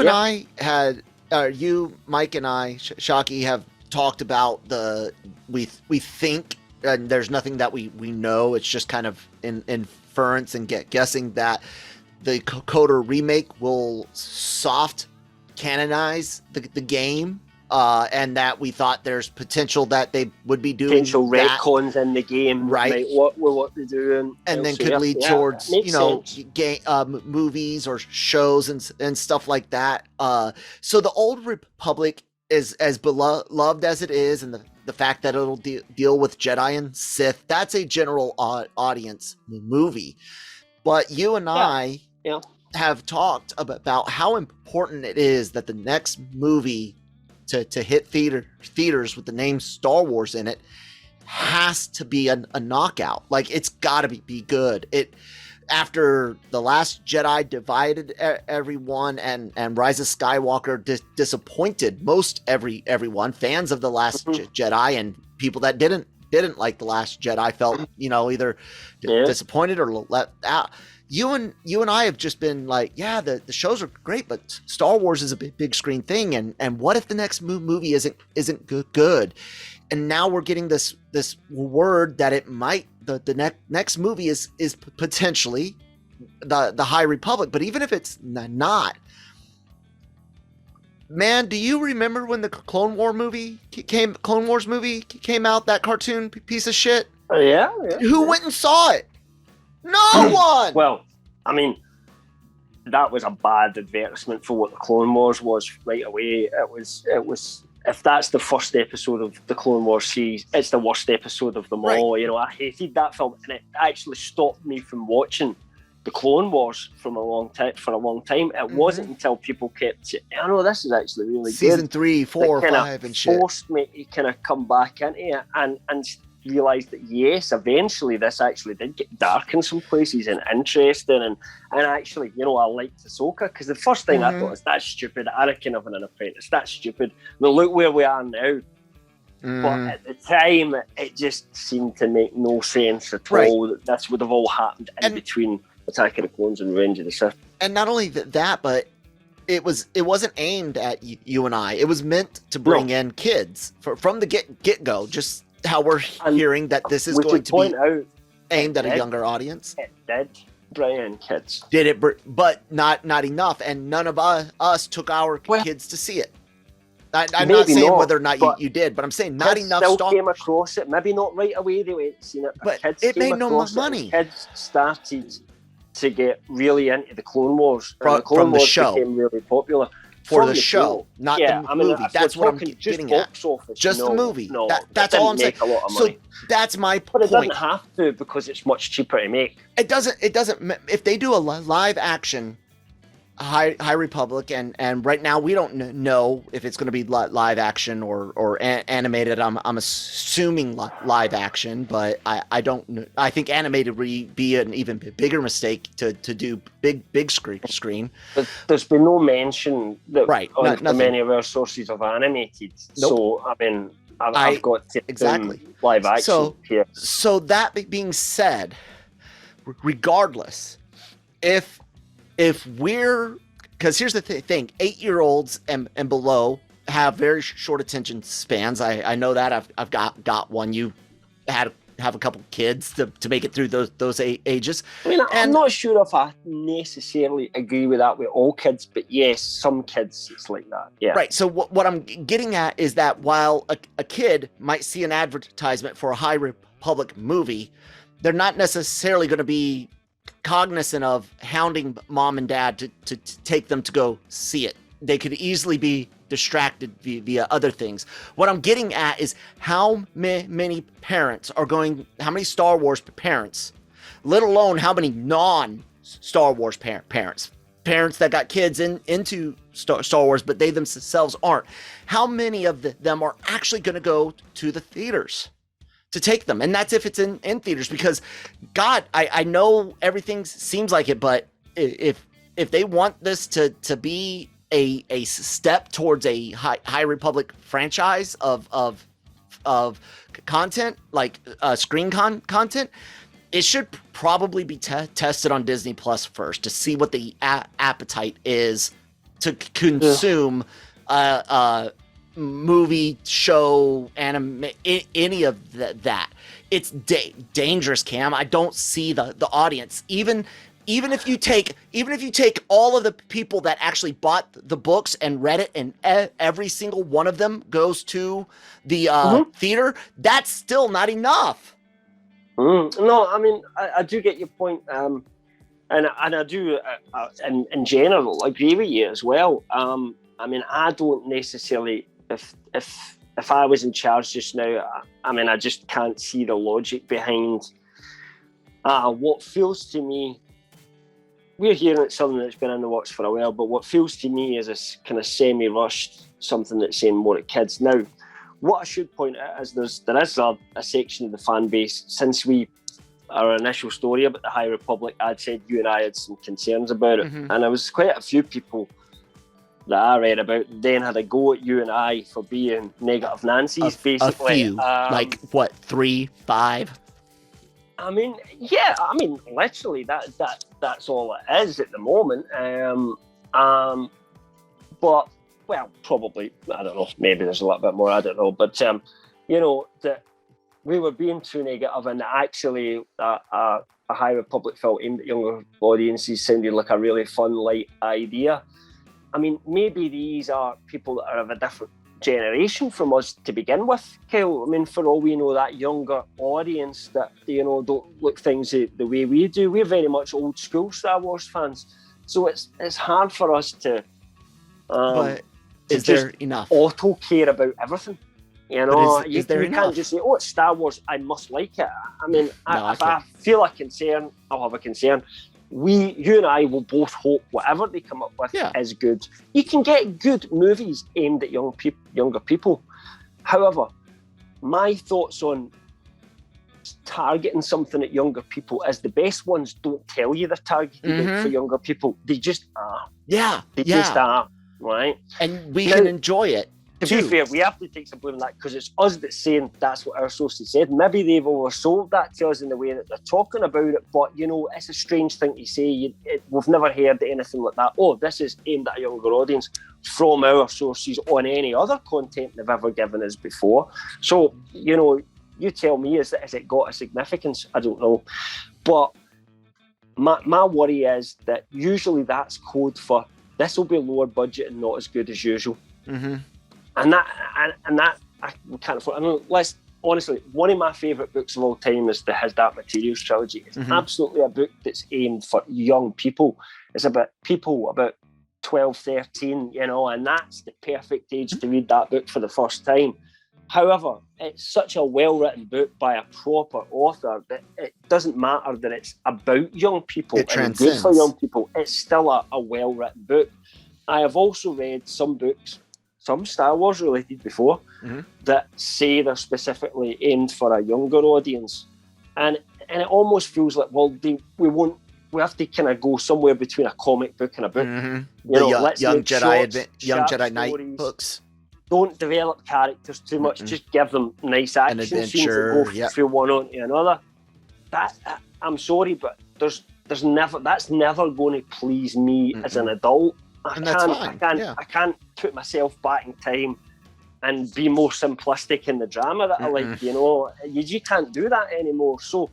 you and I had, you, Mike, and I, Shockey, have talked about we think, and there's nothing that we know. It's just kind of inference and guessing that the Coder remake will soft canonize the game, and that we thought there's potential that they would be doing potential retcons in the game, right? What they're doing, and then could lead towards movies or shows and stuff like that. So the Old Republic is as beloved as it is, and the fact that it'll deal with Jedi and Sith, that's a general audience movie. But you and I have talked about how important it is that the next movie to hit theaters with the name Star Wars in it has to be a knockout. Like, it's got to be good. It, after The Last Jedi divided everyone, and Rise of Skywalker disappointed everyone, fans of The Last Jedi and people that didn't like The Last Jedi felt either disappointed or let out. You and I have just been like, yeah, the shows are great, but Star Wars is a big screen thing, and what if the next movie isn't good? And now we're getting this word that it might, the next movie is potentially the High Republic. But even if it's not, man, do you remember when the Clone Wars movie came out? That cartoon piece of shit. Yeah. Who went and saw it? No one. Well, I mean, that was a bad advertisement for what the Clone Wars was right away. It was. If that's the first episode of the Clone Wars series, it's the worst episode of them all. I hated that film, and it actually stopped me from watching the Clone Wars for a long time. It wasn't until people kept saying, I know this is actually really Season good. 3, 4, 5 and shit. Forced me to kind of come back into it and realised that yes, eventually this actually did get dark in some places and interesting, and actually, I liked Ahsoka, because the first thing I thought was, that's stupid, Anakin having an apprentice, that's stupid. Well, look where we are now. But at the time, it just seemed to make no sense at all that this would have all happened in between Attack of the Clones and Revenge of the Sith. And not only that, but it wasn't aimed at you and I. It was meant to bring in kids from the get-go, just how we're hearing that this is going to be aimed at a younger audience. It did bring in kids. Did it, but not enough, and none of us took our kids to see it. I'm not saying whether or not you did, but I'm saying not enough. Still came across it, maybe not right away. They went and seen it, but kids it made no money. Kids started to get really into the Clone Wars, and the Clone Wars show became really popular. For the show, not the movie. That's what I'm getting at. Office, just the movie. No, that's all I'm saying. So that's my point. But it doesn't have to, because it's much cheaper to make. It doesn't. If they do a live action High Republic, and right now we don't know if it's going to be live action or animated. I'm assuming live action, but I don't. I think animated would be an even bigger mistake to do big screen. But there's been no mention that on many of our sources of animated. Nope. So I mean, I've got exactly live action here. So that being said, regardless, if we're, because here's the thing, 8-year-olds and below have very short attention spans. I know that. I've got one. You have a couple kids to make it through those ages. I mean, I'm not sure if I necessarily agree with that with all kids, but yes, some kids it's like that. Yeah. Right. So what I'm getting at is that while a kid might see an advertisement for a High Republic movie, they're not necessarily going to be cognizant of hounding mom and dad to take them to go see it. They could easily be distracted via other things. What I'm getting at is how many parents how many Star Wars parents, let alone how many non-Star Wars parents that got kids into Star Wars, but they themselves aren't. How many of them are actually going to go to the theaters to take them? And that's if it's in theaters, because God, I know everything seems like it, but if they want this to be a step towards a High Republic franchise of content, like screen content, it should probably be tested on Disney Plus first to see what the appetite is to consume movie, show, anime, any of that. It's dangerous, Cam. I don't see the audience. Even if you take all of the people that actually bought the books and read it, and every single one of them goes to the theater, that's still not enough. No, I mean, I do get your point, and I do in general agree with you as well. I mean, I don't necessarily, if I was in charge just now, I mean, I just can't see the logic behind what feels to me. We're hearing it's something that's been in the works for a while, but what feels to me is this kind of semi-rushed something that's aimed more at kids. Now, what I should point out is there is a section of the fan base, since our initial story about the High Republic, I'd said you and I had some concerns about it. And there was quite a few people that I read about then had a go at you and I for being negative Nancy's, basically. A few, like what, 3, 5? I mean, yeah, I mean, literally that's all it is at the moment. But, well, probably, I don't know, maybe there's a little bit more, I don't know. But, you know, that we were being too negative, and actually a High Republic film aimed at younger audiences sounded like a really fun, light idea. I mean, maybe these are people that are of a different generation from us to begin with, Kyle. I mean, for all we know, that younger audience that, you know, don't look things the way we do. We're very much old school Star Wars fans. So it's hard for us to... but is there enough? Auto care about everything. You know, is there enough? Can't just say, oh, it's Star Wars, I must like it. I mean, if I feel a concern, I'll have a concern. You and I will both hope whatever they come up with is good. You can get good movies aimed at younger people. However, my thoughts on targeting something at younger people is the best ones don't tell you they're targeted for younger people. They just are. Yeah. They just are, right? And we can enjoy it. To be fair, we have to take some blame on that because it's us that's saying that's what our sources said. Maybe they've oversold that to us in the way that they're talking about it, but, you know, it's a strange thing to say. We've never heard anything like that. Oh, this is aimed at a younger audience from our sources on any other content they've ever given us before. So, you know, you tell me, has it got a significance? I don't know. But my worry is that usually that's code for this will be lower budget and not as good as usual. And that I can't afford. I mean, honestly, one of my favourite books of all time is the His Dark Materials trilogy. It's absolutely a book that's aimed for young people. It's about people about 12, 13, you know, and that's the perfect age to read that book for the first time. However, it's such a well-written book by a proper author that it doesn't matter that it's about young people and good for young people. It's still a well-written book. I have also read some books, some Star Wars related before, that say they're specifically aimed for a younger audience, and it almost feels like, well, we have to kind of go somewhere between a comic book and a book. Young Jedi Knight books. Don't develop characters too much. Just give them nice action scenes that go from one on to another. I'm sorry, but that's never going to please me as an adult. I can't put myself back in time and be more simplistic in the drama that I like, you know. You can't do that anymore. So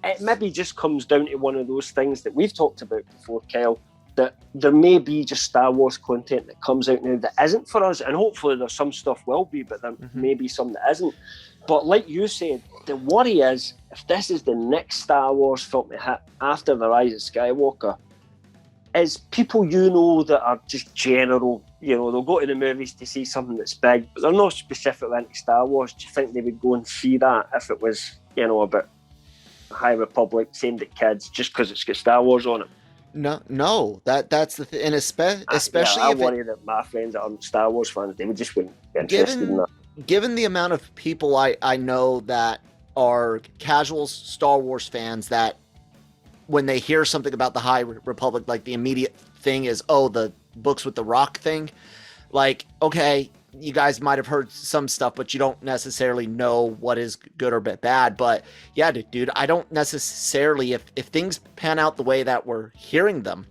it maybe just comes down to one of those things that we've talked about before, Kyle, that there may be just Star Wars content that comes out now that isn't for us, and hopefully there's some stuff will be, but there may be some that isn't. But like you said, the worry is, if this is the next Star Wars film to hit after The Rise of Skywalker, is people you know that are just general, you know, they'll go to the movies to see something that's big, but they're not specifically into Star Wars. Do you think they would go and see that if it was, you know, about High Republic, aimed at kids, just because it's got Star Wars on it? No, that's the thing, and especially I worry that my friends that aren't Star Wars fans, they would just wouldn't be interested in that. Given the amount of people I know that are casual Star Wars fans, that when they hear something about the High Republic, like the immediate thing is, oh, the books with the Rock thing. Like, okay, you guys might have heard some stuff, but you don't necessarily know what is good or bad. But yeah, dude, I don't necessarily, if things pan out the way that we're hearing them,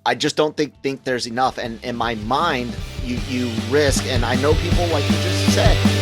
I just don't think there's enough. And in my mind, you risk, and I know people, like you just said,